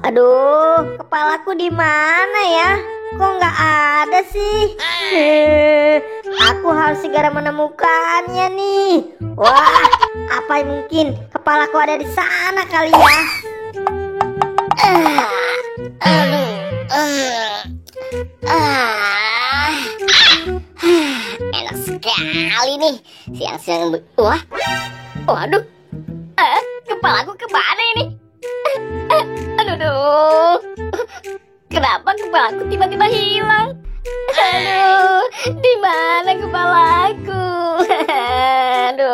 Aduh, kepalaku di mana ya? Kok nggak ada sih? Aku harus segera menemukannya nih. Wah, apa mungkin kepalaku ada di sana kali ya? Enak sekali nih siang-siang. Waduh, kepalaku kemana ini? Aduh, kenapa kepalaku tiba-tiba hilang? Aduh, di mana kepalaku? Aduh,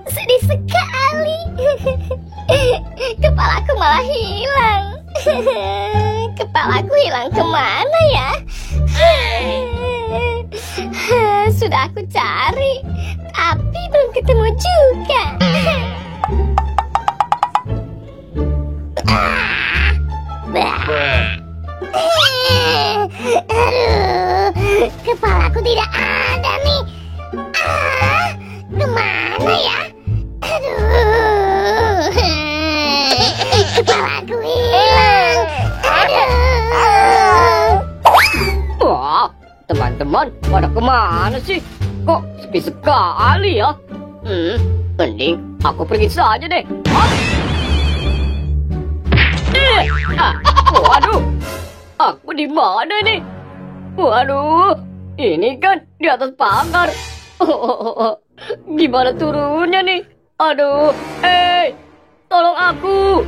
sedih sekali. Kepalaku malah hilang. Kepalaku hilang kemana ya? Sudah aku cari, tapi belum ketemu juga. Aduh, kepalaku tidak ada nih. Kemana ya? Aduh, kepalaku hilang. Aduh. Wah, teman-teman, pada kemana sih? Kok sepi sekali ya? Mending aku pergi saja deh. Waduh, aku di mana nih? Waduh, ini kan di atas pagar. Gimana turunnya nih? Aduh, tolong aku.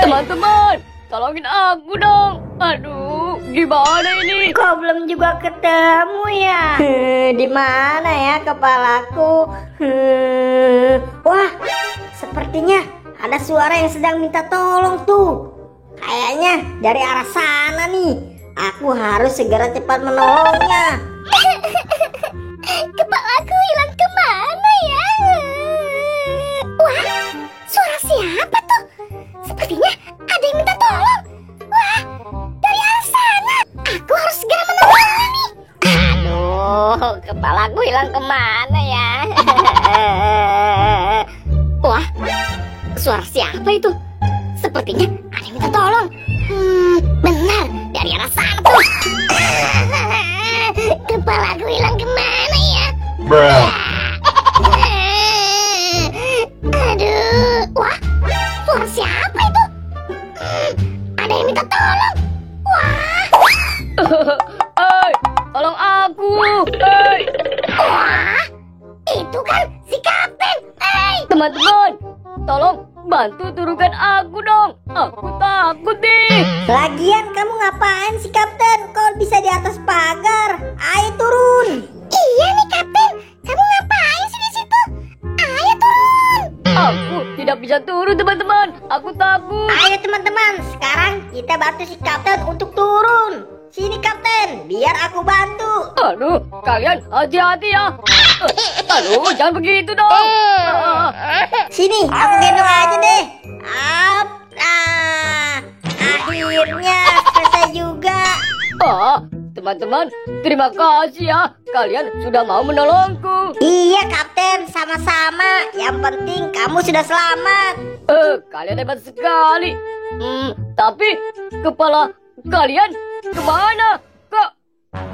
Teman-teman, tolongin aku dong. Aduh, gimana ini? Kok belum juga ketemu ya? Di mana ya kepalaku? Wah, sepertinya ada suara yang sedang minta tolong tuh. Kayaknya dari arah sana nih. Aku harus segera cepat menolongnya. Kepalaku hilang kemana ya? Wah, suara siapa tuh? Sepertinya ada yang minta tolong. Wah, dari arah sana. Aku harus segera menolongnya nih. Aduh, kepalaku hilang kemana ya? Wah, suara siapa itu? Sepertinya ada yang minta tolong. Benar, dari arah sana tuh. Kepalaku hilang kemana ya? Aduh, wah, suara siapa itu? Ada yang minta tolong. Wah. Tolong aku. Wah, itu kan si kapten. Teman-teman, tolong bantu turunkan aku dong. Aku takut nih. Lagian kamu ngapain sih kapten? Kok bisa di atas pagar? Ayo turun. Iya nih kapten, kamu ngapain sih di situ? Ayo turun. Aku tidak bisa turun teman-teman. Aku takut. Ayo teman-teman, sekarang kita bantu si kapten untuk turun. Sini kapten, biar aku bantu. Aduh, kalian hati-hati ya. Aduh, jangan begitu dong. Sini, aku gendong aja deh. Akhirnya selesai juga. Teman-teman, terima kasih ya. Kalian sudah mau menolongku. Iya kapten, sama-sama. Yang penting kamu sudah selamat. Kalian hebat sekali. Tapi kepala kalian kemana? Kok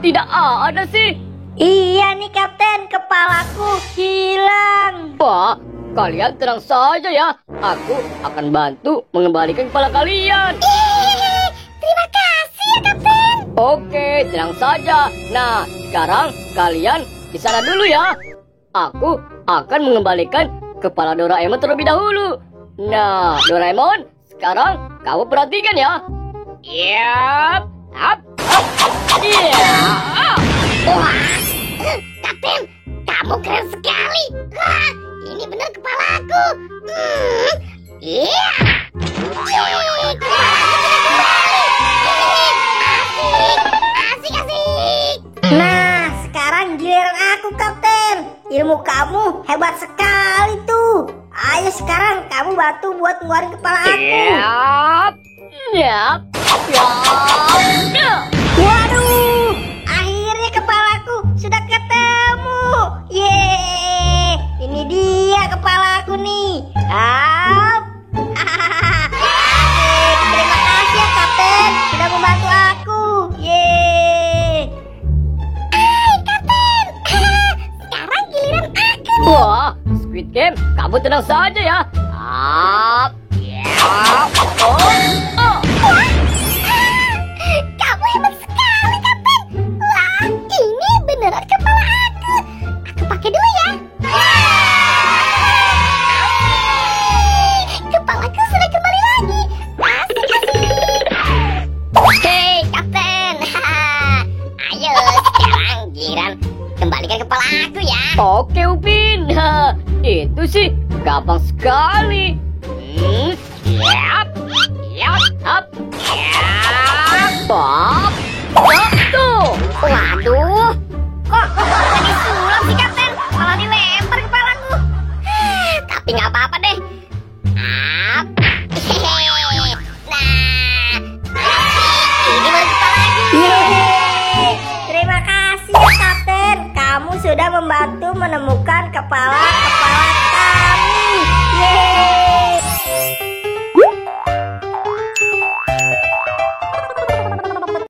tidak ada sih? Iya nih kapten, kepalaku hilang. Wah, kalian tenang saja ya. Aku akan bantu mengembalikan kepala kalian. Terima kasih ya kapten. Oke, tenang saja. Nah, sekarang kalian di sana dulu ya. Aku akan mengembalikan kepala Doraemon terlebih dahulu. Nah, Doraemon, sekarang kamu perhatikan ya. Yap. Wah, kapten, kamu keren sekali. Wah, ini benar kepalaku. Iya. Asik. Nah, sekarang giliran aku kapten. Ilmu kamu hebat sekali tuh. Ayo sekarang kamu bantu buat ngeluarin kepala aku. Yap. Waduh, akhirnya kepalaku sudah ketemu. Yeay, ini dia kepalaku nih. Up. Terima kasih ya Kapten, sudah membantu aku. Yeay. Hai Kapten. Sekarang giliran aku. Wah, Squid Game, kamu tenang saja ya. Up, ya, oh. Kamu hebat sekali Kapten. Wah, ini beneran kepala aku. Aku pakai dulu ya. Kepalaku sudah kembali lagi. Asik asik. Hei Kapten. Ayo sekarang giliran kembalikan kepala aku ya. Oke Upin, itu sih gampang sekali. Yap, yap, hap, yap, pop, tuh. Waduh, kok lagi sulap sih Kapten? Malah dilempar kepalaku. Tapi nggak apa-apa deh. Up. Nah, ini baru kepalaku. Yeay. Terima kasih ya Kapten, kamu sudah membantu menemukan kepala kami. Yeay.